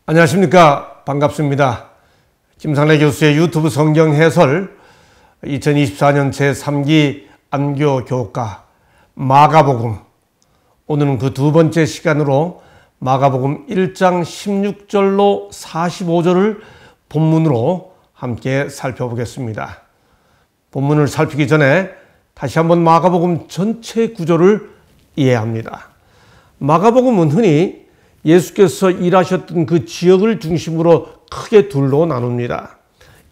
안녕하십니까. 반갑습니다. 김상래 교수의 유튜브 성경 해설 2024년 제3기 안교 교과 마가복음, 오늘은 그 두 번째 시간으로 마가복음 1장 16절로 45절을 본문으로 함께 살펴보겠습니다. 본문을 살피기 전에 다시 한번 마가복음 전체 구조를 이해합니다. 마가복음은 흔히 예수께서 일하셨던 그 지역을 중심으로 크게 둘로 나눕니다.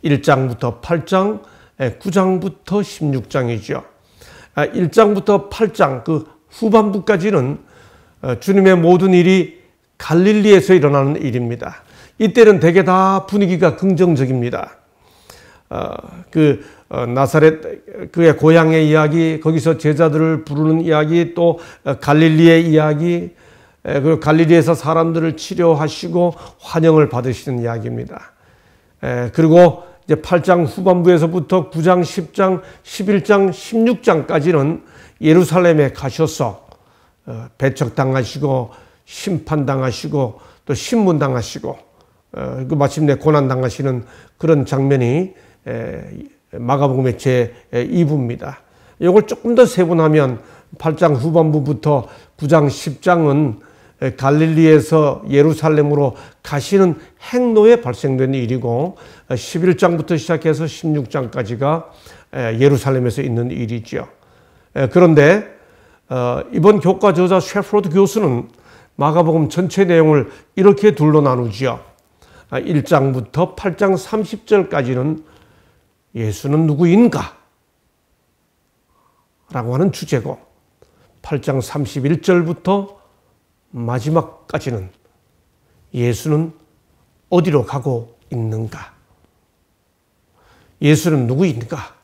1장부터 8장, 9장부터 16장이죠. 1장부터 8장 그 후반부까지는 주님의 모든 일이 갈릴리에서 일어나는 일입니다. 이때는 대개 다 분위기가 긍정적입니다. 나사렛 그의 고향의 이야기, 거기서 제자들을 부르는 이야기, 또 갈릴리의 이야기, 그리고 갈릴리에서 사람들을 치료하시고 환영을 받으시는 이야기입니다. 그리고 이제 8장 후반부에서부터 9장, 10장, 11장, 16장까지는 예루살렘에 가셔서 배척당하시고 심판당하시고 또 신문당하시고 마침내 고난당하시는 그런 장면이 마가복음의 제2부입니다. 이걸 조금 더 세분하면 8장 후반부부터 9장, 10장은 갈릴리에서 예루살렘으로 가시는 행로에 발생된 일이고, 11장부터 시작해서 16장까지가 예루살렘에서 있는 일이죠. 그런데 이번 교과 저자 셰프로드 교수는 마가복음 전체 내용을 이렇게 둘로 나누죠. 1장부터 8장 30절까지는 예수는 누구인가? 라고 하는 주제고, 8장 31절부터 마지막까지는 예수는 어디로 가고 있는가? 예수는 누구인가?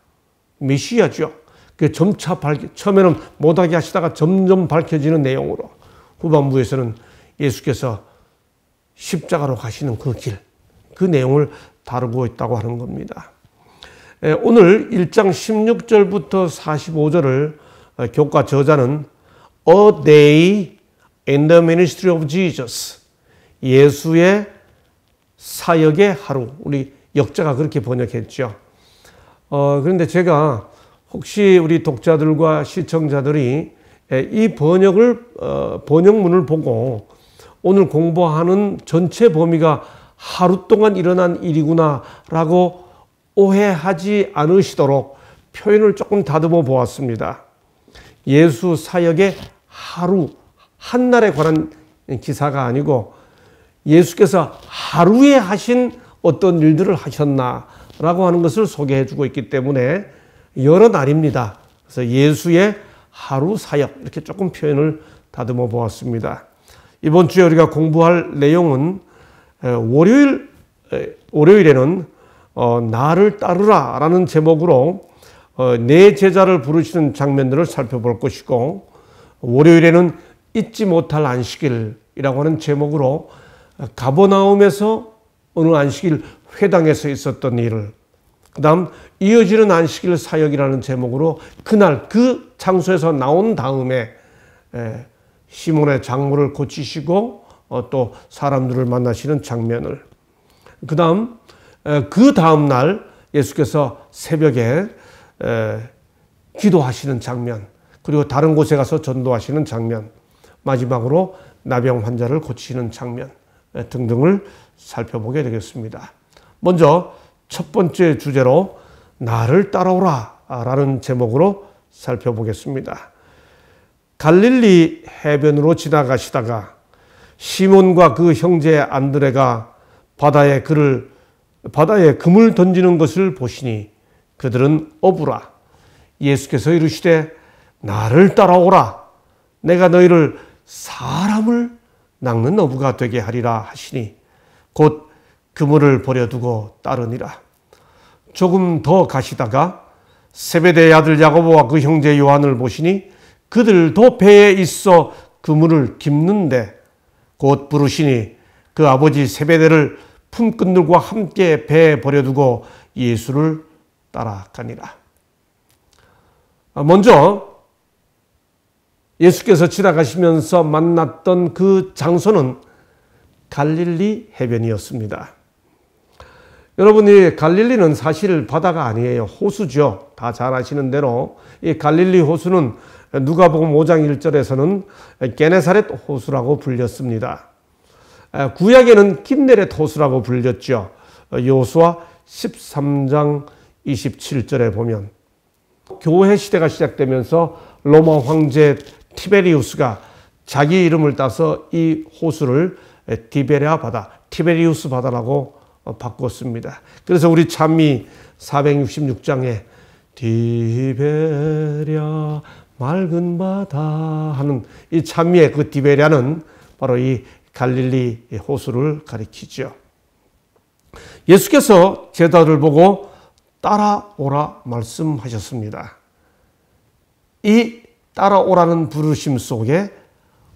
메시아죠. 그 점차 처음에는 못하게 하시다가 점점 밝혀지는 내용으로, 후반부에서는 예수께서 십자가로 가시는 그 길, 그 내용을 다루고 있다고 하는 겁니다. 오늘 1장 16절부터 45절을 교과 저자는 A day in the ministry of Jesus, 예수의 사역의 하루, 우리 역자가 그렇게 번역했죠. 그런데 제가 혹시 우리 독자들과 시청자들이 이 번역문을 보고 오늘 공부하는 전체 범위가 하루 동안 일어난 일이구나 라고 오해하지 않으시도록 표현을 조금 다듬어 보았습니다. 예수 사역의 하루, 한날에 관한 기사가 아니고 예수께서 하루에 하신 어떤 일들을 하셨나라고 하는 것을 소개해 주고 있기 때문에 여러 날입니다. 그래서 예수의 하루 사역, 이렇게 조금 표현을 다듬어 보았습니다. 이번 주에 우리가 공부할 내용은 월요일에는 나를 따르라 라는 제목으로 내 제자를 부르시는 장면들을 살펴볼 것이고, 월요일에는 잊지 못할 안식일이라고 하는 제목으로 가버나움에서 어느 안식일 회당에서 있었던 일을, 그 다음 이어지는 안식일 사역이라는 제목으로 그날 그 장소에서 나온 다음에 시몬의 장모를 고치시고 또 사람들을 만나시는 장면을, 그 다음 날 예수께서 새벽에 기도하시는 장면, 그리고 다른 곳에 가서 전도하시는 장면, 마지막으로 나병 환자를 고치시는 장면 등등을 살펴보게 되겠습니다. 먼저 첫 번째 주제로 나를 따라오라 라는 제목으로 살펴보겠습니다. 갈릴리 해변으로 지나가시다가 시몬과 그 형제 안드레가 바다에 금을 던지는 것을 보시니 그들은 어부라. 예수께서 이르시되 나를 따라오라. 내가 너희를 사람을 낚는 어부가 되게 하리라 하시니 곧 그물을 버려두고 따르니라. 조금 더 가시다가 세베대의 아들 야고보와 그 형제 요한을 보시니 그들도 배에 있어 그물을 깁는데 곧 부르시니 그 아버지 세베대를 품꾼들과 함께 배에 버려두고 예수를 따라가니라. 먼저 예수께서 지나가시면서 만났던 그 장소는 갈릴리 해변이었습니다. 여러분이 갈릴리는 사실 바다가 아니에요. 호수죠. 다 잘 아시는 대로 이 갈릴리 호수는 누가복음 5장 1절에서는 게네사렛 호수라고 불렸습니다. 구약에는 킨네렛 호수라고 불렸죠. 여호수아 13장 27절에 보면 교회 시대가 시작되면서 로마 황제 티베리우스가 자기 이름을 따서 이 호수를 티베리아 바다, 티베리우스 바다라고 바꿨습니다. 그래서 우리 찬미 466장에 티베리아 맑은 바다 하는 이 찬미의 그 티베리아는 바로 이 갈릴리 호수를 가리키죠. 예수께서 제자들을 보고 따라오라 말씀하셨습니다. 이 따라오라는 부르심 속에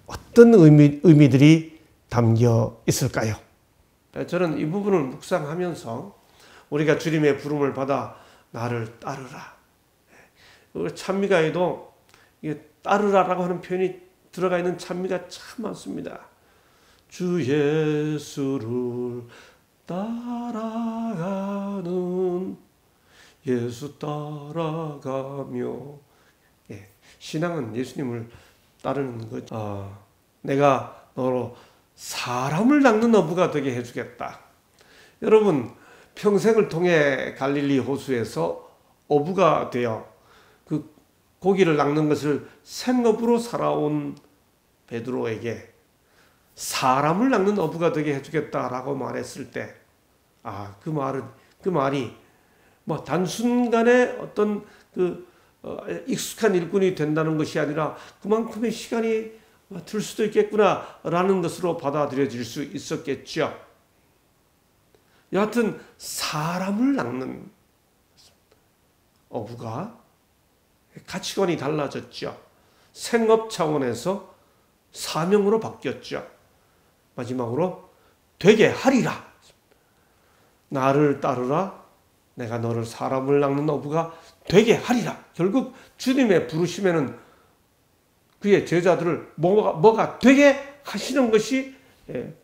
어떤 의미들이 담겨 있을까요? 저는 이 부분을 묵상하면서 우리가 주님의 부름을 받아 나를 따르라. 찬미가에도 따르라라고 하는 표현이 들어가 있는 찬미가 참 많습니다. 주 예수를 따라가는 예수 따라가며 신앙은 예수님을 따르는 거죠. 내가 너로 사람을 낚는 어부가 되게 해주겠다. 여러분 평생을 통해 갈릴리 호수에서 어부가 되어 그 고기를 낚는 것을 생업으로 살아온 베드로에게 사람을 낚는 어부가 되게 해주겠다라고 말했을 때, 그 말이 뭐 단순간에 어떤 익숙한 일꾼이 된다는 것이 아니라 그만큼의 시간이 들 수도 있겠구나라는 것으로 받아들여질 수 있었겠죠. 여하튼 사람을 낚는 어부가 가치관이 달라졌죠. 생업 차원에서 사명으로 바뀌었죠. 마지막으로 되게 하리라. 나를 따르라. 내가 너를 사람을 낚는 어부가 되게 하리라. 결국 주님의 부르심에는 그의 제자들을 뭐가 되게 하시는 것이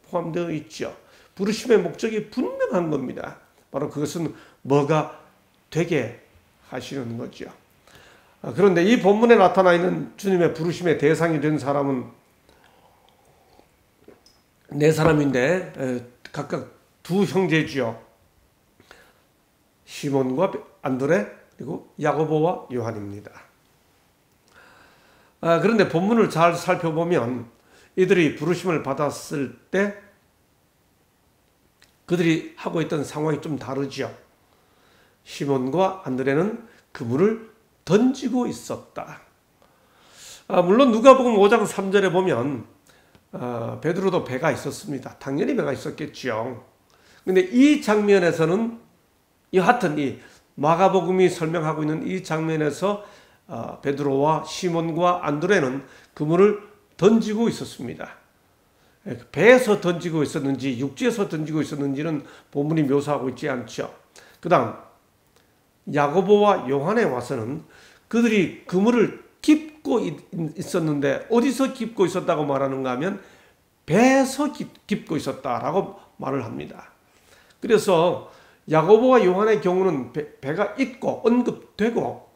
포함되어 있죠. 부르심의 목적이 분명한 겁니다. 바로 그것은 뭐가 되게 하시는 거죠. 그런데 이 본문에 나타나 있는 주님의 부르심의 대상이 된 사람은 네 사람인데 각각 두 형제지요. 시몬과 안드레 그리고 야고보와 요한입니다. 그런데 본문을 잘 살펴보면 이들이 부르심을 받았을 때 그들이 하고 있던 상황이 좀 다르죠. 시몬과 안드레는 그물을 던지고 있었다. 물론 누가복음 5장 3절에 보면 베드로도 배가 있었습니다. 당연히 배가 있었겠죠. 그런데 이 장면에서는 여하튼 이 마가복음이 설명하고 있는 이 장면에서 베드로와 시몬과 안드레는 그물을 던지고 있었습니다. 배에서 던지고 있었는지 육지에서 던지고 있었는지는 본문이 묘사하고 있지 않죠. 그 다음 야고보와 요한에 와서는 그들이 그물을 깁고 있었는데 어디서 깁고 있었다고 말하는가 하면 배에서 깁고 있었다라고 말을 합니다. 그래서 야고보와 요한의 경우는 배가 있고 언급되고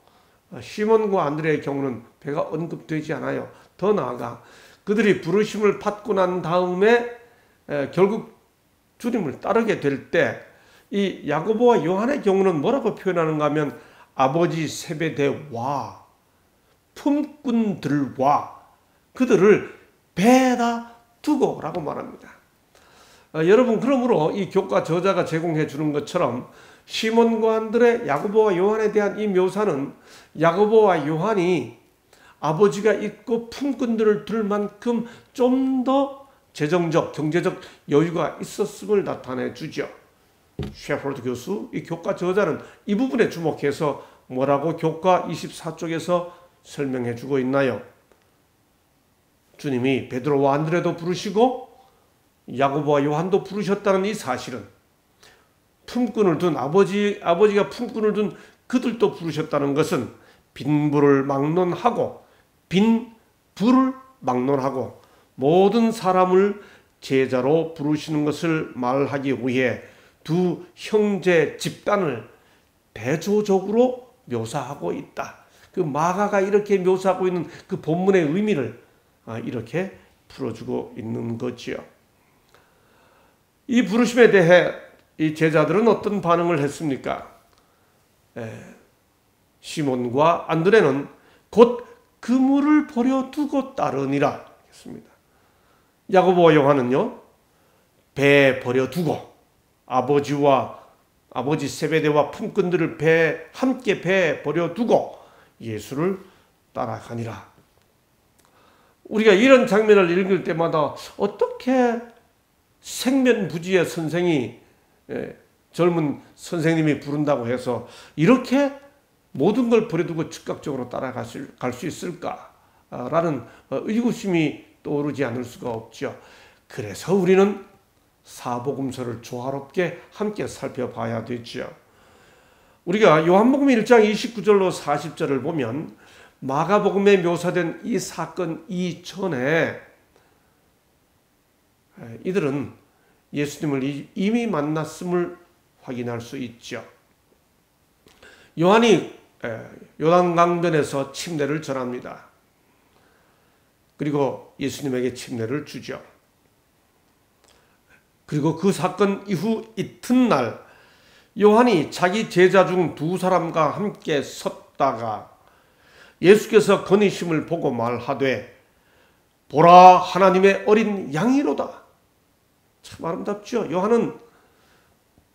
시몬과 안드레의 경우는 배가 언급되지 않아요. 더 나아가 그들이 부르심을 받고 난 다음에 결국 주님을 따르게 될 때 이 야고보와 요한의 경우는 뭐라고 표현하는가 하면 아버지 세베대와 품꾼들과 그들을 배에다 두고 라고 말합니다. 여러분 그러므로 이 교과 저자가 제공해 주는 것처럼 시몬과 안드레, 야고보와 요한에 대한 이 묘사는 야고보와 요한이 아버지가 있고 품꾼들을 둘 만큼 좀 더 재정적, 경제적 여유가 있었음을 나타내 주죠. 셰퍼드 교수, 이 교과 저자는 이 부분에 주목해서 뭐라고 교과 24쪽에서 설명해 주고 있나요? 주님이 베드로와 안드레도 부르시고 야고보와 요한도 부르셨다는 이 사실은 품꾼을 둔 아버지가 품꾼을 둔 그들도 부르셨다는 것은 빈 불을 막론하고 모든 사람을 제자로 부르시는 것을 말하기 위해 두 형제 집단을 대조적으로 묘사하고 있다. 그 마가가 이렇게 묘사하고 있는 그 본문의 의미를 이렇게 풀어주고 있는 거지요. 이 부르심에 대해 이 제자들은 어떤 반응을 했습니까? 시몬과 안드레는 곧 그물을 버려두고 따르니라 했습니다. 야고보와 요한은요, 배 버려두고 아버지 세베대와 품꾼들을 함께 배 버려두고 예수를 따라가니라. 우리가 이런 장면을 읽을 때마다 어떻게 생면부지의 선생이 젊은 선생님이 부른다고 해서 이렇게 모든 걸 버려두고 즉각적으로 따라갈 수 있을까라는 의구심이 떠오르지 않을 수가 없죠. 그래서 우리는 사복음서를 조화롭게 함께 살펴봐야 되죠. 우리가 요한복음 1장 29절로 40절을 보면 마가복음에 묘사된 이 사건 이전에 이들은 예수님을 이미 만났음을 확인할 수 있죠. 요한이 요단강변에서 침례를 전합니다. 그리고 예수님에게 침례를 주죠. 그리고 그 사건 이후 이튿날 요한이 자기 제자 중 두 사람과 함께 섰다가 예수께서 거니심을 보고 말하되 보라 하나님의 어린 양이로다. 참 아름답죠. 요한은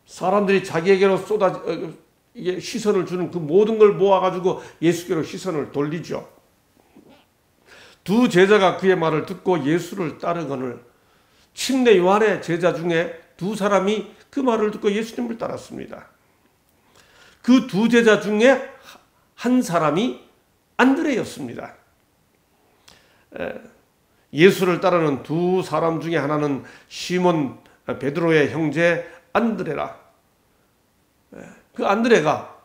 사람들이 자기에게로 이게 시선을 주는 그 모든 걸 모아가지고 예수께로 시선을 돌리죠. 두 제자가 그의 말을 듣고 예수를 따르거늘 침례 요한의 제자 중에 두 사람이 그 말을 듣고 예수님을 따랐습니다. 그 두 제자 중에 한 사람이 안드레였습니다. 예수를 따르는 두 사람 중에 하나는 시몬 베드로의 형제 안드레라. 그 안드레가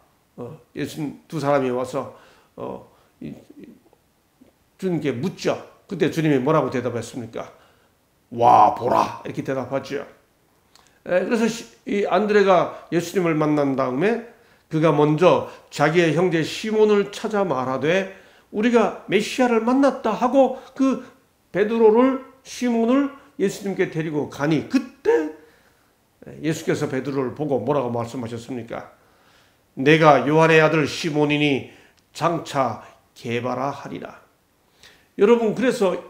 예수님 두 사람이 와서 주님께 묻죠. 그때 주님이 뭐라고 대답했습니까? 와 보라 이렇게 대답하죠. 그래서 이 안드레가 예수님을 만난 다음에 그가 먼저 자기의 형제 시몬을 찾아 말하되 우리가 메시아를 만났다 하고 그 베드로를 시몬을 예수님께 데리고 가니 그때 예수께서 베드로를 보고 뭐라고 말씀하셨습니까? 내가 요한의 아들 시몬이니 장차 게바라 하리라. 여러분 그래서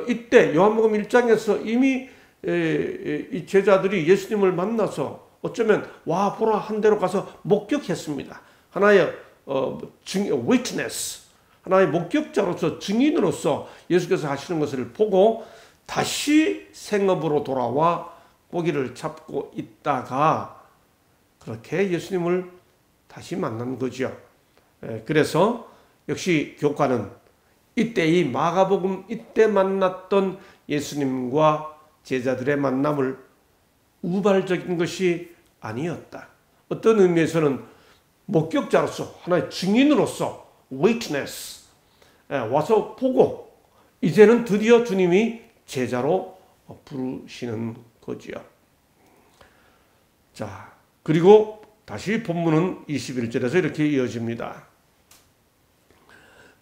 이때 요한복음 1장에서 이미 이 제자들이 예수님을 만나서 어쩌면 와 보라 한 데로 가서 목격했습니다. 하나의 witness, 하나의 목격자로서 증인으로서 예수께서 하시는 것을 보고 다시 생업으로 돌아와 고기를 잡고 있다가 그렇게 예수님을 다시 만난 거죠. 그래서 역시 교과는 이때 이 마가복음 이때 만났던 예수님과 제자들의 만남을 우발적인 것이 아니었다. 어떤 의미에서는 목격자로서 하나의 증인으로서 witness 와서 보고 이제는 드디어 주님이 제자로 부르시는 거지요. 자, 그리고 다시 본문은 21절에서 이렇게 이어집니다.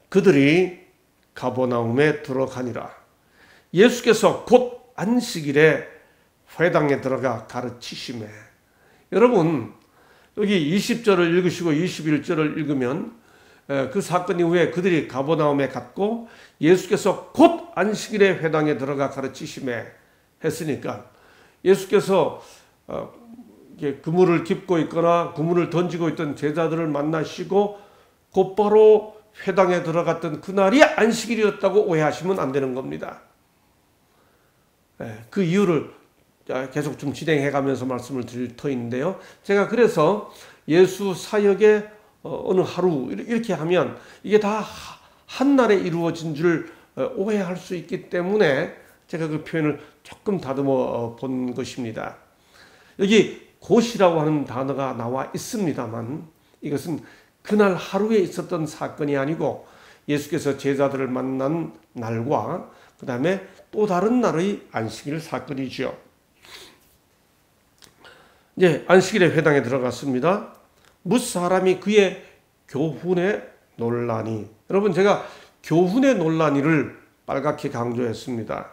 그들이 가버나움에 들어가니라. 예수께서 곧 안식일에 회당에 들어가 가르치시매. 여러분 여기 20절을 읽으시고 21절을 읽으면 그 사건 이후에 그들이 가버나움에 갔고 예수께서 곧 안식일에 회당에 들어가 가르치시매 했으니까 예수께서 그물을 깁고 있거나 그물을 던지고 있던 제자들을 만나시고 곧바로 회당에 들어갔던 그날이 안식일이었다고 오해하시면 안 되는 겁니다. 그 이유를 계속 좀 진행해 가면서 말씀을 드릴 터인데요. 제가 그래서 예수 사역의 어느 하루 이렇게 하면 이게 다 한날에 이루어진 줄 오해할 수 있기 때문에 제가 그 표현을 조금 다듬어 본 것입니다. 여기 곧이라고 하는 단어가 나와 있습니다만 이것은 그날 하루에 있었던 사건이 아니고 예수께서 제자들을 만난 날과 그 다음에 또 다른 날의 안식일 사건이죠. 이제 안식일의 회당에 들어갔습니다. 뭇 사람이 그의 교훈에 논라니. 여러분, 제가 교훈에 논라니를 빨갛게 강조했습니다.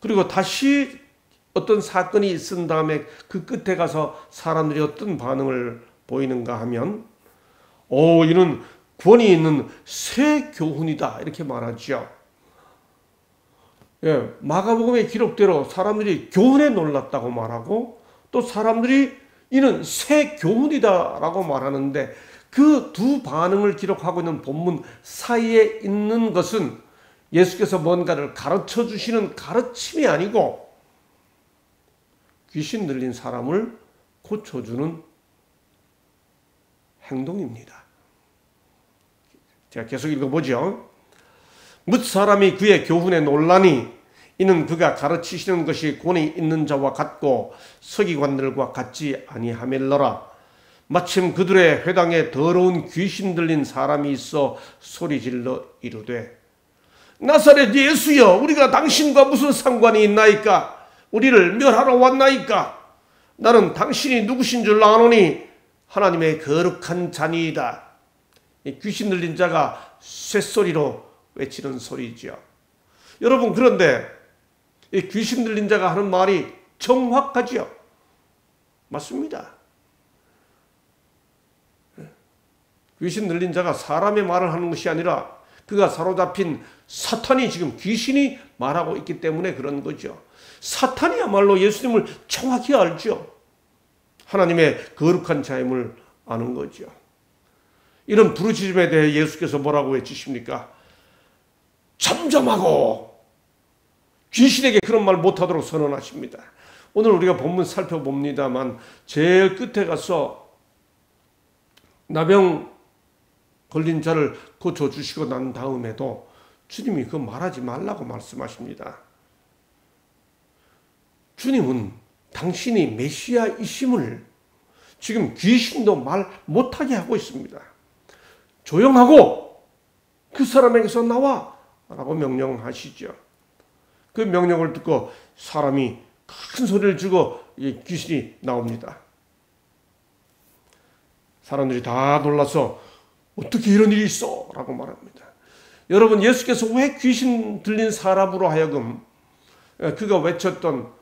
그리고 다시 어떤 사건이 있은 다음에 그 끝에 가서 사람들이 어떤 반응을 보이는가 하면, 이는 권위 있는 새 교훈이다, 이렇게 말하죠. 예, 마가복음의 기록대로 사람들이 교훈에 놀랐다고 말하고, 또 사람들이 이는 새 교훈이다라고 말하는데, 그 두 반응을 기록하고 있는 본문 사이에 있는 것은 예수께서 뭔가를 가르쳐 주시는 가르침이 아니고 귀신 들린 사람을 고쳐주는 행동입니다. 제가 계속 읽어보죠. 뭇 사람이 그의 교훈에 놀라니 이는 그가 가르치시는 것이 권위 있는 자와 같고 서기관들과 같지 아니하멜러라. 마침 그들의 회당에 더러운 귀신 들린 사람이 있어 소리질러 이르되 나사렛 예수여, 우리가 당신과 무슨 상관이 있나이까? 우리를 멸하러 왔나이까? 나는 당신이 누구신 줄 아노니 하나님의 거룩한 자니이다. 귀신 들린 자가 쇳소리로 외치는 소리죠. 여러분, 그런데 이 귀신 들린 자가 하는 말이 정확하죠. 맞습니다. 귀신 들린 자가 사람의 말을 하는 것이 아니라 그가 사로잡힌 사탄이, 지금 귀신이 말하고 있기 때문에 그런 거죠. 사탄이야말로 예수님을 정확히 알죠. 하나님의 거룩한 자임을 아는 거죠. 이런 부르짖음에 대해 예수께서 뭐라고 외치십니까? 잠잠하고, 귀신에게 그런 말 못하도록 선언하십니다. 오늘 우리가 본문 살펴봅니다만 제일 끝에 가서 나병 걸린 자를 고쳐주시고 난 다음에도 주님이 그 말하지 말라고 말씀하십니다. 주님은 당신이 메시아이심을 지금 귀신도 말 못하게 하고 있습니다. 조용하고 그 사람에게서 나와 라고 명령하시죠. 그 명령을 듣고 사람이 큰 소리를 지르고 귀신이 나옵니다. 사람들이 다 놀라서 어떻게 이런 일이 있어? 라고 말합니다. 여러분, 예수께서 왜 귀신 들린 사람으로 하여금 그가 외쳤던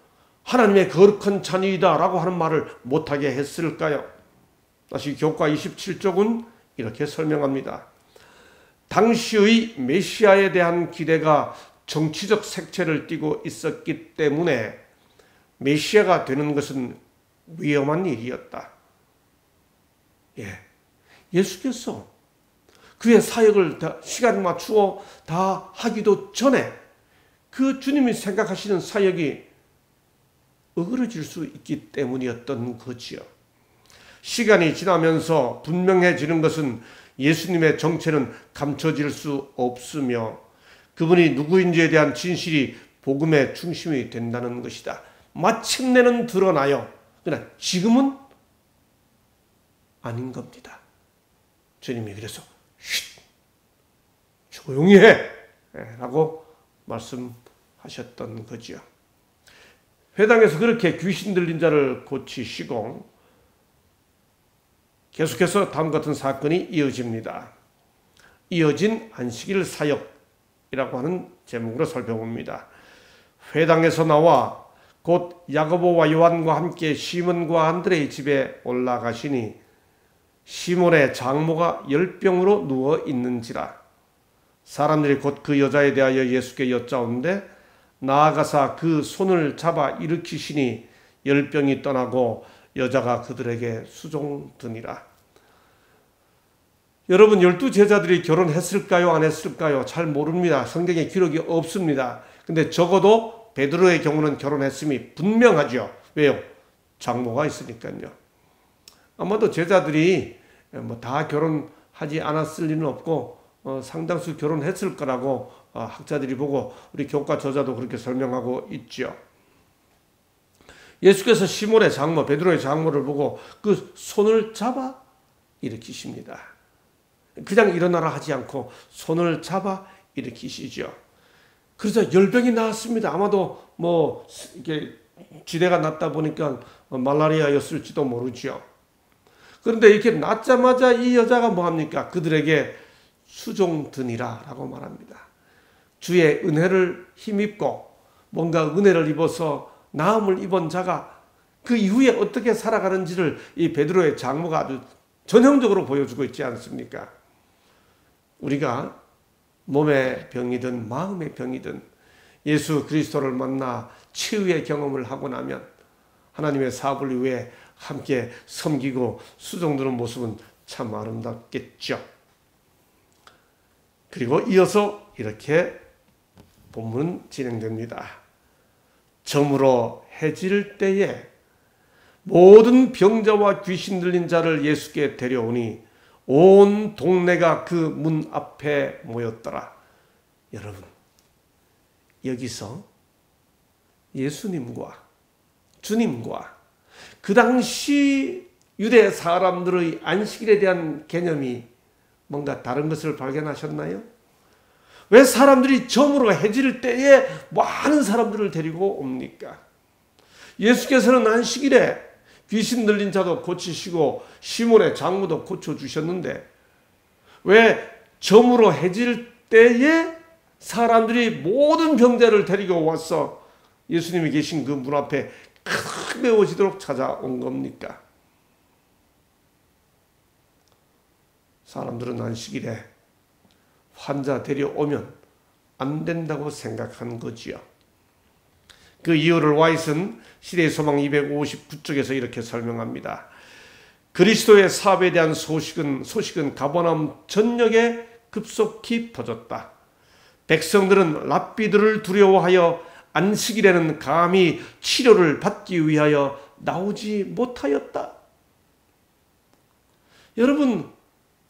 하나님의 거룩한 자녀이다 라고 하는 말을 못하게 했을까요? 다시 교과 27쪽은 이렇게 설명합니다. 당시의 메시아에 대한 기대가 정치적 색채를 띠고 있었기 때문에 메시아가 되는 것은 위험한 일이었다. 예수께서 그의 사역을 시간 맞추어 다 하기도 전에 그 주님이 생각하시는 사역이 어그러질 수 있기 때문이었던 거지요. 시간이 지나면서 분명해지는 것은 예수님의 정체는 감춰질 수 없으며 그분이 누구인지에 대한 진실이 복음의 중심이 된다는 것이다. 마침내는 드러나요. 그러나 지금은 아닌 겁니다. 주님이 그래서 조용히 해 라고 말씀하셨던 거죠. 회당에서 그렇게 귀신 들린 자를 고치시고 계속해서 다음 같은 사건이 이어집니다. 이어진 안식일 사역이라고 하는 제목으로 살펴봅니다. 회당에서 나와 곧 야고보와 요한과 함께 시몬과 안드레의 집에 올라가시니 시몬의 장모가 열병으로 누워 있는지라. 사람들이 곧 그 여자에 대하여 예수께 여짜오는데 나아가사 그 손을 잡아 일으키시니 열병이 떠나고 여자가 그들에게 수종드니라. 여러분, 12제자들이 결혼했을까요? 안 했을까요? 잘 모릅니다. 성경에 기록이 없습니다. 근데 적어도 베드로의 경우는 결혼했음이 분명하죠. 왜요? 장모가 있으니까요. 아마도 제자들이 다 결혼하지 않았을 리는 없고 상당수 결혼했을 거라고 학자들이 보고 우리 교과 저자도 그렇게 설명하고 있죠. 예수께서 시몬의 장모, 베드로의 장모를 보고 그 손을 잡아 일으키십니다. 그냥 일어나라 하지 않고 손을 잡아 일으키시죠. 그래서 열병이 나왔습니다. 아마도 뭐 이게 지대가 낮다 보니까 말라리아였을지도 모르죠. 그런데 이렇게 낳자마자 이 여자가 뭐합니까? 그들에게 수종드니라라고 말합니다. 주의 은혜를 힘입고 뭔가 은혜를 입어서 나음을 입은 자가 그 이후에 어떻게 살아가는지를 이 베드로의 장모가 아주 전형적으로 보여주고 있지 않습니까? 우리가 몸의 병이든 마음의 병이든 예수 그리스도를 만나 치유의 경험을 하고 나면 하나님의 사업을 위해 함께 섬기고 수종드는 모습은 참 아름답겠죠. 그리고 이어서 이렇게 본문은 진행됩니다. 점으로 해질 때에 모든 병자와 귀신 들린 자를 예수께 데려오니 온 동네가 그 문 앞에 모였더라. 여러분, 여기서 예수님과 주님과 그 당시 유대 사람들의 안식일에 대한 개념이 뭔가 다른 것을 발견하셨나요? 왜 사람들이 점으로 해질 때에 많은 사람들을 데리고 옵니까? 예수께서는 안식일에 귀신 들린 자도 고치시고 시몬의 장모도 고쳐주셨는데 왜 점으로 해질 때에 사람들이 모든 병자를 데리고 와서 예수님이 계신 그 문 앞에 크게 오시도록 찾아온 겁니까? 사람들은 안식일에 환자 데려오면 안 된다고 생각한 거지요. 그 이유를 와이슨 시대의 소망 259쪽에서 이렇게 설명합니다. 그리스도의 사업에 대한 소식은 가버나움 전역에 급속히 퍼졌다. 백성들은 랍비들을 두려워하여 안식일에는 감히 치료를 받기 위하여 나오지 못하였다. 여러분,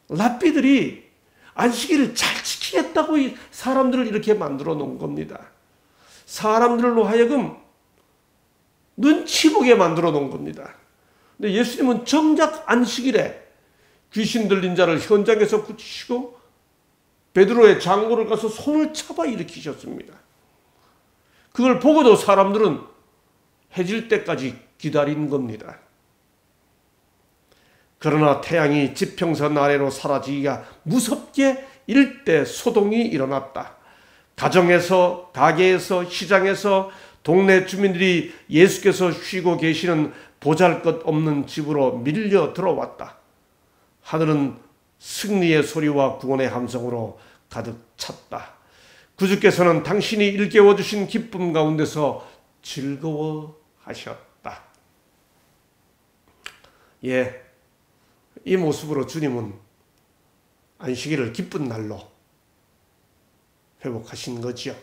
랍비들이 안식일을 잘 지키겠다고 사람들을 이렇게 만들어 놓은 겁니다. 사람들로 하여금 눈치 보게 만들어 놓은 겁니다. 근데 예수님은 정작 안식일에 귀신 들린 자를 현장에서 고치시고 베드로의 장고를 가서 손을 잡아 일으키셨습니다. 그걸 보고도 사람들은 해질 때까지 기다린 겁니다. 그러나 태양이 지평선 아래로 사라지기가 무섭게 일대 소동이 일어났다. 가정에서, 가게에서, 시장에서 동네 주민들이 예수께서 쉬고 계시는 보잘것없는 집으로 밀려 들어왔다. 하늘은 승리의 소리와 구원의 함성으로 가득 찼다. 구주께서는 당신이 일깨워 주신 기쁨 가운데서 즐거워하셨다. 예, 이 모습으로 주님은 안식일을 기쁜 날로 회복하신 거지요.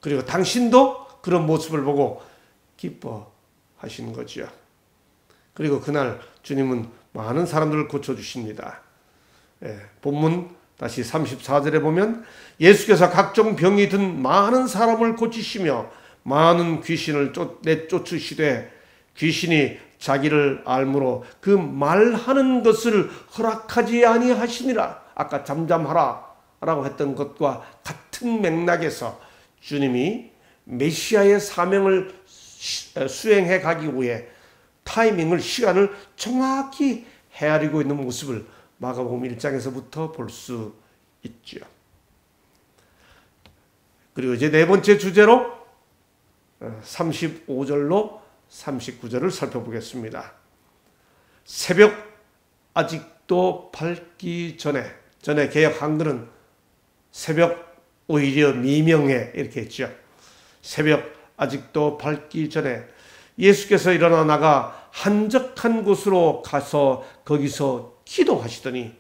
그리고 당신도 그런 모습을 보고 기뻐하신 거지요. 그리고 그날 주님은 많은 사람들을 고쳐주십니다. 본문 다시 34절에 보면 예수께서 각종 병이 든 많은 사람을 고치시며 많은 귀신을 내쫓으시되 귀신이 자기를 알므로 그 말하는 것을 허락하지 아니하시니라. 아까 잠잠하라 라고 했던 것과 같은 맥락에서 주님이 메시아의 사명을 수행해 가기 위해 타이밍을, 시간을 정확히 헤아리고 있는 모습을 마가복음 1장에서부터 볼 수 있죠. 그리고 이제 네 번째 주제로 35절로 39절을 살펴보겠습니다. 새벽 아직도 밝기 전에 개역 한글은 새벽 오히려 미명에 이렇게 했죠. 새벽 아직도 밝기 전에 예수께서 일어나 나가 한적한 곳으로 가서 거기서 기도하시더니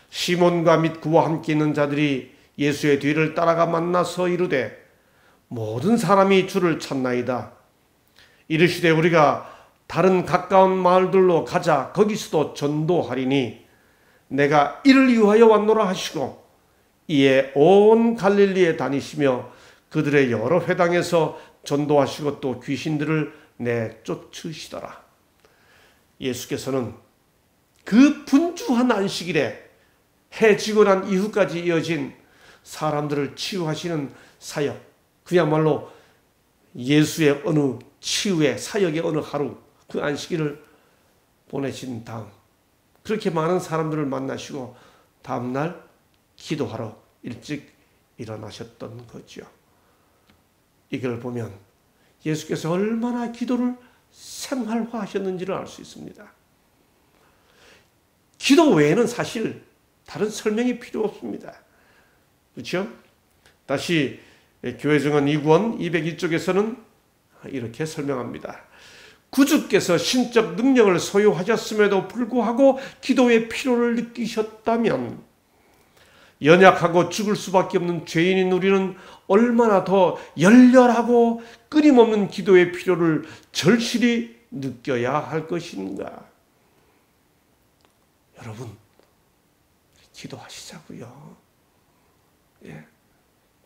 시몬과 및 그와 함께 있는 자들이 예수의 뒤를 따라가 만나서 이르되 모든 사람이 주를 찾나이다. 이르시되 우리가 다른 가까운 마을들로 가자. 거기서도 전도하리니 내가 이를 위하여 왔노라 하시고 이에 온 갈릴리에 다니시며 그들의 여러 회당에서 전도하시고 또 귀신들을 내쫓으시더라. 예수께서는 그 분주한 안식일에 해 지고 난 이후까지 이어진 사람들을 치유하시는 사역, 그야말로 예수의 어느 치유의 사역의 어느 하루, 그 안식일을 보내신 다음 그렇게 많은 사람들을 만나시고 다음날 기도하러 일찍 일어나셨던 거죠. 이걸 보면 예수께서 얼마나 기도를 생활화하셨는지를 알 수 있습니다. 기도 외에는 사실 다른 설명이 필요 없습니다. 그렇죠? 다시 교회정언 2권 202쪽에서는 이렇게 설명합니다. 구주께서 신적 능력을 소유하셨음에도 불구하고 기도의 필요를 느끼셨다면 연약하고 죽을 수밖에 없는 죄인인 우리는 얼마나 더 열렬하고 끊임없는 기도의 필요를 절실히 느껴야 할 것인가. 여러분, 기도하시자고요. 예,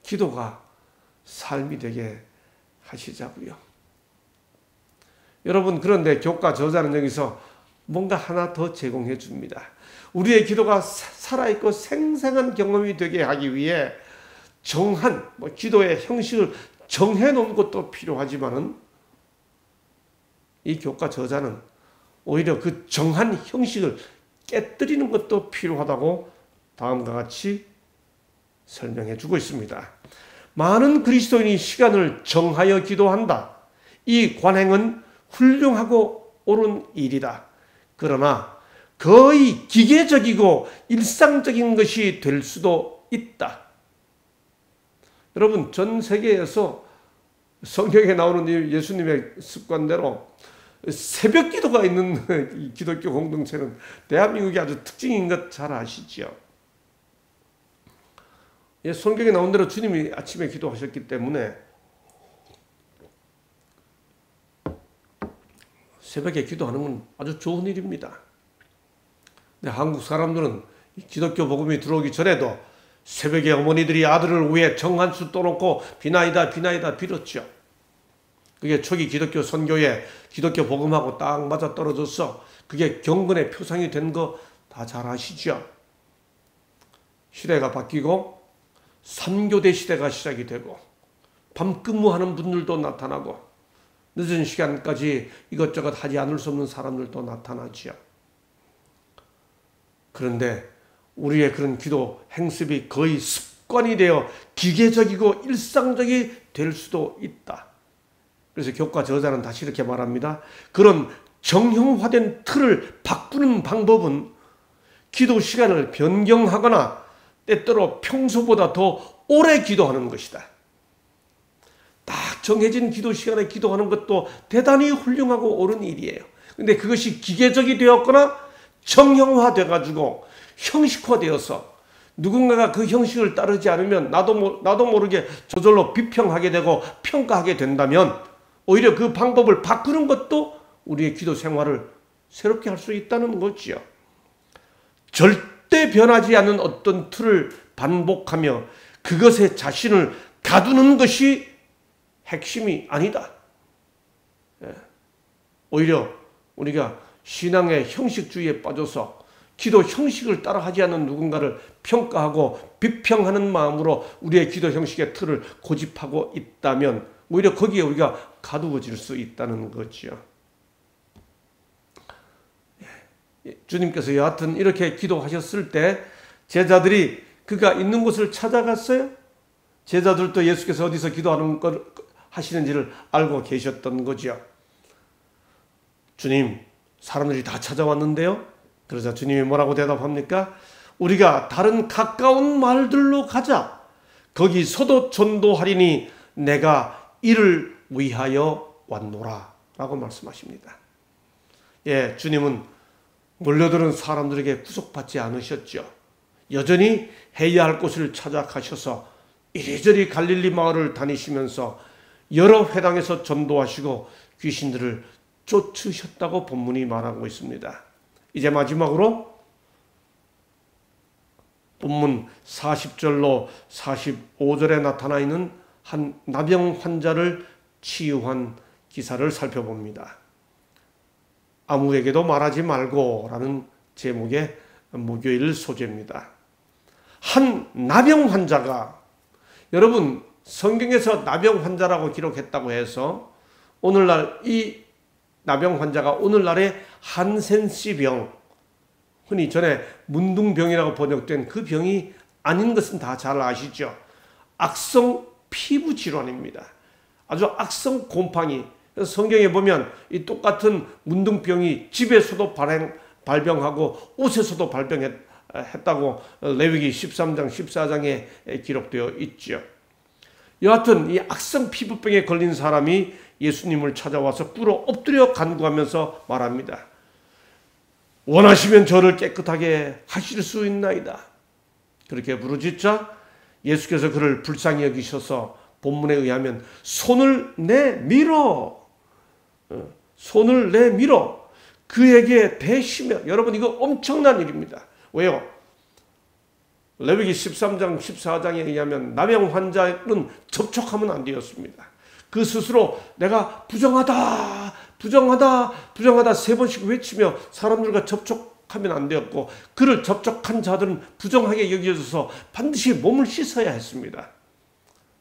기도가 삶이 되게 하시자고요. 여러분, 그런데 교과 저자는 여기서 뭔가 하나 더 제공해 줍니다. 우리의 기도가 살아있고 생생한 경험이 되게 하기 위해 정한 기도의 형식을 정해 놓은 것도 필요하지만은 이 교과 저자는 오히려 그 정한 형식을 깨뜨리는 것도 필요하다고 다음과 같이 설명해 주고 있습니다. 많은 그리스도인이 시간을 정하여 기도한다. 이 관행은 훌륭하고 옳은 일이다. 그러나 거의 기계적이고 일상적인 것이 될 수도 있다. 여러분, 전 세계에서 성경에 나오는 예수님의 습관대로 새벽 기도가 있는 기독교 공동체는 대한민국이 아주 특징인 것 잘 아시죠? 성경에 나온 대로 주님이 아침에 기도하셨기 때문에 새벽에 기도하는 건 아주 좋은 일입니다. 근데 한국 사람들은 기독교 복음이 들어오기 전에도 새벽에 어머니들이 아들을 위해 정한수 떠놓고 비나이다 빌었죠. 그게 초기 기독교 선교에 기독교 복음하고 딱 맞아 떨어져서 그게 경건의 표상이 된 거 다 잘 아시죠? 시대가 바뀌고 3교대 시대가 시작이 되고 밤 근무하는 분들도 나타나고 늦은 시간까지 이것저것 하지 않을 수 없는 사람들도 나타나지요. 그런데 우리의 그런 기도 행습이 거의 습관이 되어 기계적이고 일상적이 될 수도 있다. 그래서 교과 저자는 다시 이렇게 말합니다. 그런 정형화된 틀을 바꾸는 방법은 기도 시간을 변경하거나 때때로 평소보다 더 오래 기도하는 것이다. 딱 정해진 기도 시간에 기도하는 것도 대단히 훌륭하고 옳은 일이에요. 근데 그것이 기계적이 되었거나 정형화돼가지고 형식화되어서 누군가가 그 형식을 따르지 않으면 나도 모르게 저절로 비평하게 되고 평가하게 된다면 오히려 그 방법을 바꾸는 것도 우리의 기도 생활을 새롭게 할 수 있다는 거지요. 절대 변하지 않는 어떤 틀을 반복하며 그것에 자신을 가두는 것이 핵심이 아니다. 오히려 우리가 신앙의 형식주의에 빠져서 기도 형식을 따라하지 않는 누군가를 평가하고 비평하는 마음으로 우리의 기도 형식의 틀을 고집하고 있다면 오히려 거기에 우리가 가두어질 수 있다는 거죠. 주님께서 여하튼 이렇게 기도하셨을 때 제자들이 그가 있는 곳을 찾아갔어요. 제자들도 예수께서 어디서 기도하는 걸 하시는지를 알고 계셨던 거죠. 주님, 사람들이 다 찾아왔는데요. 그러자 주님이 뭐라고 대답합니까? 우리가 다른 가까운 마을들로 가자. 거기서도 전도하리니 내가 이를 위하여 왔노라 라고 말씀하십니다. 예, 주님은 몰려드는 사람들에게 구속받지 않으셨죠. 여전히 해야 할 곳을 찾아가셔서 이리저리 갈릴리 마을을 다니시면서 여러 회당에서 전도하시고 귀신들을 쫓으셨다고 본문이 말하고 있습니다. 이제 마지막으로 본문 40절로 45절에 나타나 있는 한 나병 환자를 치유한 기사를 살펴봅니다. 아무에게도 말하지 말고 라는 제목의 목요일 소재입니다. 한 나병 환자가, 여러분 성경에서 나병 환자라고 기록했다고 해서 오늘날 이 나병 환자가 오늘날의 한센시 병, 흔히 전에 문둥병이라고 번역된 그 병이 아닌 것은 다 잘 아시죠. 악성 피부 질환입니다. 아주 악성 곰팡이. 그래서 성경에 보면 이 똑같은 문둥병이 집에서도 발병하고 옷에서도 발병했다고 레위기 13장 14장에 기록되어 있죠. 여하튼 이 악성 피부병에 걸린 사람이 예수님을 찾아와서 꿇어 엎드려 간구하면서 말합니다. 원하시면 저를 깨끗하게 하실 수 있나이다. 그렇게 부르짖자 예수께서 그를 불쌍히 여기셔서 본문에 의하면 손을 내밀어 그에게 대시며, 여러분 이거 엄청난 일입니다. 왜요? 레위기 13장 14장에 의하면 나병 환자는 접촉하면 안 되었습니다. 그 스스로 내가 부정하다 3번씩 외치며 사람들과 접촉하면 안 되었고, 그를 접촉한 자들은 부정하게 여겨져서 반드시 몸을 씻어야 했습니다.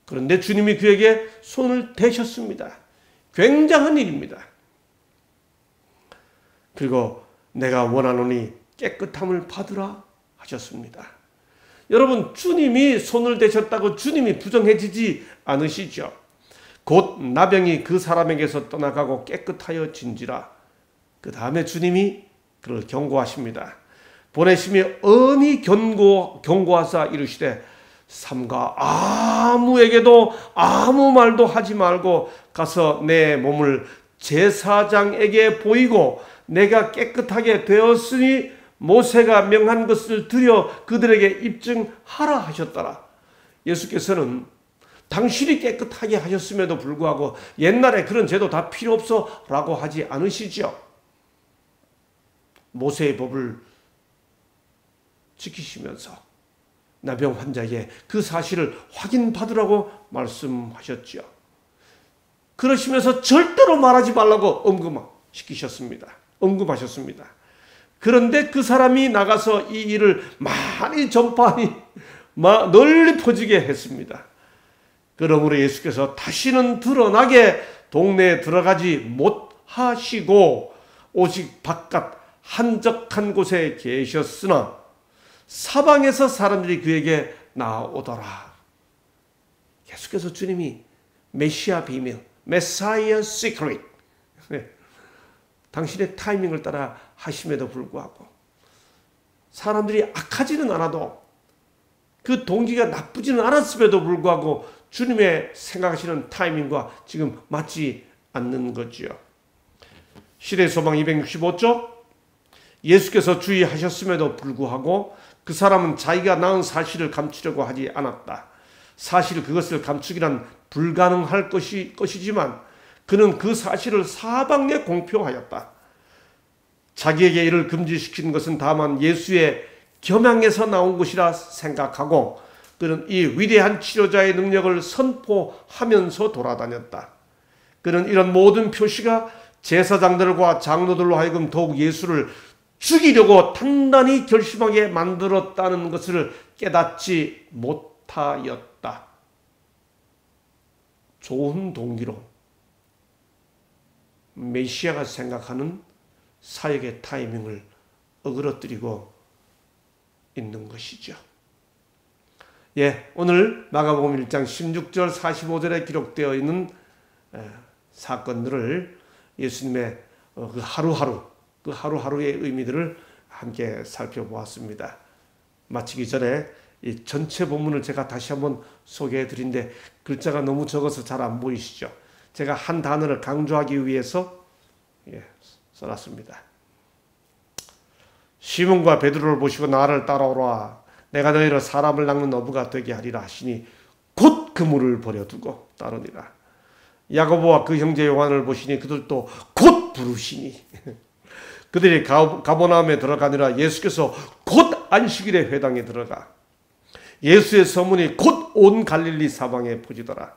그런데 주님이 그에게 손을 대셨습니다. 굉장한 일입니다. 그리고 내가 원하노니 깨끗함을 받으라 하셨습니다. 여러분, 주님이 손을 대셨다고 주님이 부정해지지 않으시죠? 곧 나병이 그 사람에게서 떠나가고 깨끗하여진지라. 그 다음에 주님이 그를 경고하십니다. 보내심이 엄히 경고하사 이르시되 삼가 아무에게도 아무 말도 하지 말고 가서 내 몸을 제사장에게 보이고 내가 깨끗하게 되었으니 모세가 명한 것을 드려 그들에게 입증하라 하셨더라. 예수께서는 당신이 깨끗하게 하셨음에도 불구하고 옛날에 그런 제도 다 필요 없어 라고 하지 않으시죠. 모세의 법을 지키시면서 나병 환자에게 그 사실을 확인받으라고 말씀하셨죠. 그러시면서 절대로 말하지 말라고 언급하셨습니다. 그런데 그 사람이 나가서 이 일을 많이 전파하니 널리 퍼지게 했습니다. 그러므로 예수께서 다시는 드러나게 동네에 들어가지 못하시고 오직 바깥 한적한 곳에 계셨으나 사방에서 사람들이 그에게 나오더라. 계속해서 주님이 메시아 비밀, 메사이어 시크릿, 당신의 타이밍을 따라 하심에도 불구하고 사람들이 악하지는 않아도 그 동기가 나쁘지는 않았음에도 불구하고 주님의 생각하시는 타이밍과 지금 맞지 않는 거지요. 시대소망 265쪽, 예수께서 주의하셨음에도 불구하고 그 사람은 자기가 낳은 사실을 감추려고 하지 않았다. 사실 그것을 감추기란 불가능할 것이지만 그는 그 사실을 사방에 공표하였다. 자기에게 이를 금지시킨 것은 다만 예수의 겸양에서 나온 것이라 생각하고 그는 이 위대한 치료자의 능력을 선포하면서 돌아다녔다. 그는 이런 모든 표시가 제사장들과 장로들로 하여금 더욱 예수를 죽이려고 단단히 결심하게 만들었다는 것을 깨닫지 못하였다. 좋은 동기로 메시아가 생각하는 사역의 타이밍을 어그러뜨리고 있는 것이죠. 오늘 마가복음 1장 16절 45절에 기록되어 있는 사건들을 예수님의 그 하루하루의 의미들을 함께 살펴보았습니다. 마치기 전에 이 전체 본문을 제가 다시 한번 소개해 드린데 글자가 너무 적어서 잘 안 보이시죠? 제가 한 단어를 강조하기 위해서 써놨습니다. 시몬과 베드로를 보시고 나를 따라오라. 내가 너희를 사람을 낚는 어부가 되게 하리라 하시니 곧 그물을 버려두고 따르니라. 야고보와 그 형제 요한을 보시니 그들도 곧 부르시니 그들이 가버나움에 들어가니라. 예수께서 곧 안식일에 회당에 들어가 예수의 소문이 곧 온 갈릴리 사방에 퍼지더라.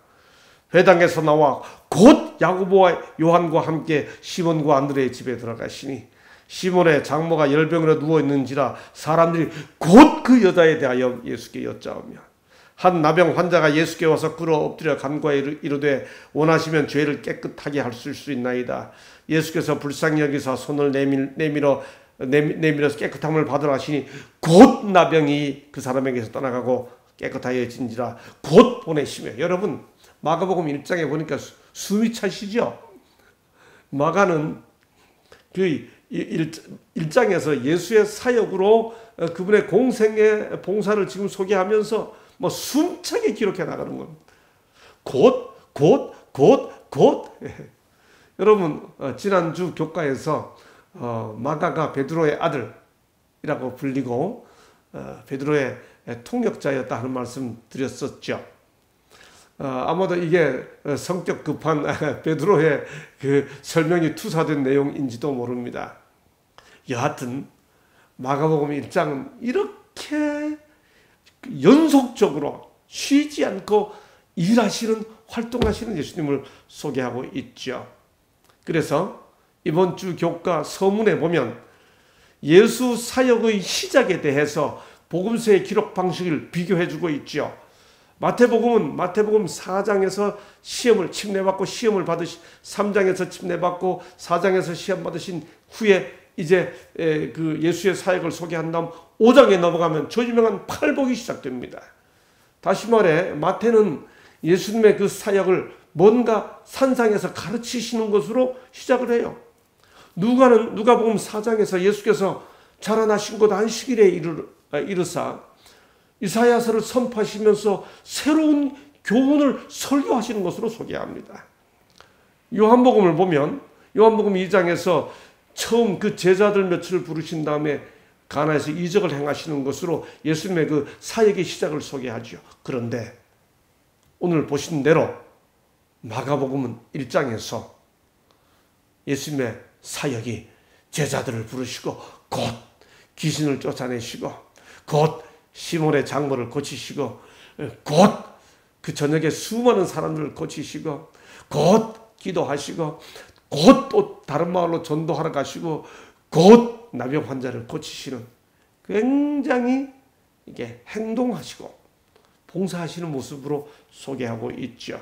회당에서 나와 곧 야고보와 요한과 함께 시몬과 안드레의 집에 들어가시니 시몬의 장모가 열병으로 누워 있는지라 사람들이 곧 그 여자에 대하여 예수께 여짜오며 한 나병 환자가 예수께 와서 꿇어 엎드려 간구하여 이르되 원하시면 죄를 깨끗하게 하실 수 있나이다. 예수께서 불쌍히 여기사 손을 내밀어서 깨끗함을 받으라 하시니 곧 나병이 그 사람에게서 떠나가고 깨끗하여진지라 곧 보내시며. 여러분, 마가복음 1장에 보니까 숨이 차시죠? 마가는 그 1장에서 예수의 사역으로 그분의 공생의 봉사를 지금 소개하면서 뭐 숨차게 기록해 나가는 겁니다. 곧. 여러분, 지난주 교과에서 마가가 베드로의 아들이라고 불리고 베드로의 통역자였다 하는 말씀 드렸었죠. 아마도 이게 성격 급한 베드로의 그 설명이 투사된 내용인지도 모릅니다. 여하튼 마가복음 1장은 이렇게 연속적으로 쉬지 않고 일하시는, 활동하시는 예수님을 소개하고 있죠. 그래서 이번 주 교과 서문에 보면 예수 사역의 시작에 대해서 복음서의 기록 방식을 비교해주고 있죠. 마태복음 4장에서 시험을 침례받고 시험을 받으신 3장에서 침례받고 4장에서 시험 받으신 후에 이제 그 예수의 사역을 소개한 다음 5장에 넘어가면 저 유명한 팔복이 시작됩니다. 다시 말해 마태는 예수님의 그 사역을 뭔가 산상에서 가르치시는 것으로 시작을 해요. 누가복음 4장에서 예수께서 자라나신 곳 안식일에 이르사 이사야서를 선포하시면서 새로운 교훈을 설교하시는 것으로 소개합니다. 요한복음을 보면 요한복음 2장에서 처음 그 제자들 몇을 부르신 다음에 가나에서 이적을 행하시는 것으로 예수님의 그 사역의 시작을 소개하죠. 그런데 오늘 보신 대로 마가복음은 1장에서 예수님의 사역이 제자들을 부르시고 곧 귀신을 쫓아내시고 곧 시몬의 장모를 고치시고 곧 그 저녁에 수많은 사람들을 고치시고 곧 기도하시고 곧 또 다른 마을로 전도하러 가시고 곧 나병 환자를 고치시는 굉장히 이게 행동하시고 봉사하시는 모습으로 소개하고 있죠.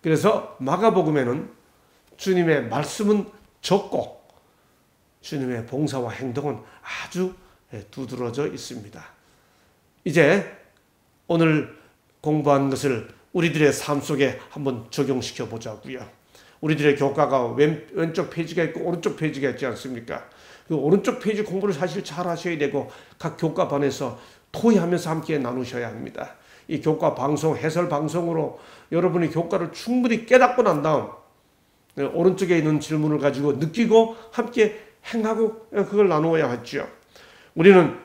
그래서 마가복음에는 주님의 말씀은 적고 주님의 봉사와 행동은 아주 두드러져 있습니다. 이제 오늘 공부한 것을 우리들의 삶 속에 한번 적용시켜 보자고요. 우리들의 교과가 왼쪽 페이지가 있고 오른쪽 페이지가 있지 않습니까? 그 오른쪽 페이지 공부를 사실 잘 하셔야 되고 각 교과반에서 토의하면서 함께 나누셔야 합니다. 이 교과 방송, 해설 방송으로 여러분이 교과를 충분히 깨닫고 난 다음 오른쪽에 있는 질문을 가지고 느끼고 함께 행하고 그걸 나누어야 하죠. 우리는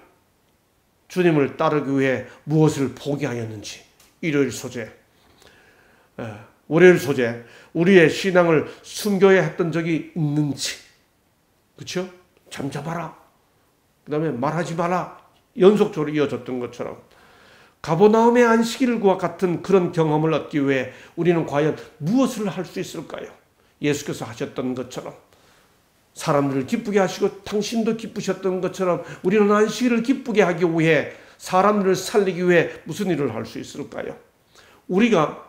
주님을 따르기 위해 무엇을 포기하였는지, 일요일 소재, 월요일 소재, 우리의 신앙을 숨겨야 했던 적이 있는지, 그렇죠? 잠잠하라, 그 다음에 말하지 마라, 연속적으로 이어졌던 것처럼 가버나움의 안식일과 같은 그런 경험을 얻기 위해 우리는 과연 무엇을 할 수 있을까요? 예수께서 하셨던 것처럼 사람들을 기쁘게 하시고 당신도 기쁘셨던 것처럼 우리는 안식일을 기쁘게 하기 위해 사람들을 살리기 위해 무슨 일을 할 수 있을까요? 우리가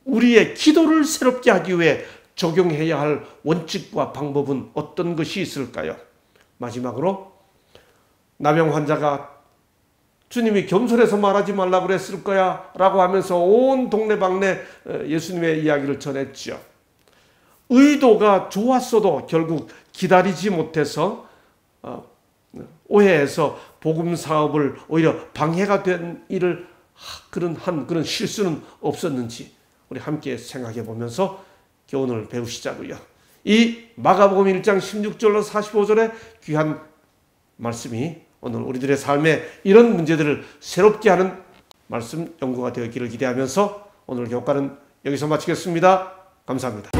우리의 기도를 새롭게 하기 위해 적용해야 할 원칙과 방법은 어떤 것이 있을까요? 마지막으로 나병 환자가 주님이 겸손해서 말하지 말라고 그랬을 거야 라고 하면서 온 동네방네 예수님의 이야기를 전했죠. 의도가 좋았어도 결국 기다리지 못해서 오해해서 복음 사업을 오히려 방해가 된 일을 그런 실수는 없었는지 우리 함께 생각해 보면서 교훈을 배우시자고요. 이 마가복음 1장 16절로 45절의 귀한 말씀이 오늘 우리들의 삶에 이런 문제들을 새롭게 하는 말씀 연구가 되었기를 기대하면서 오늘 교과는 여기서 마치겠습니다. 감사합니다.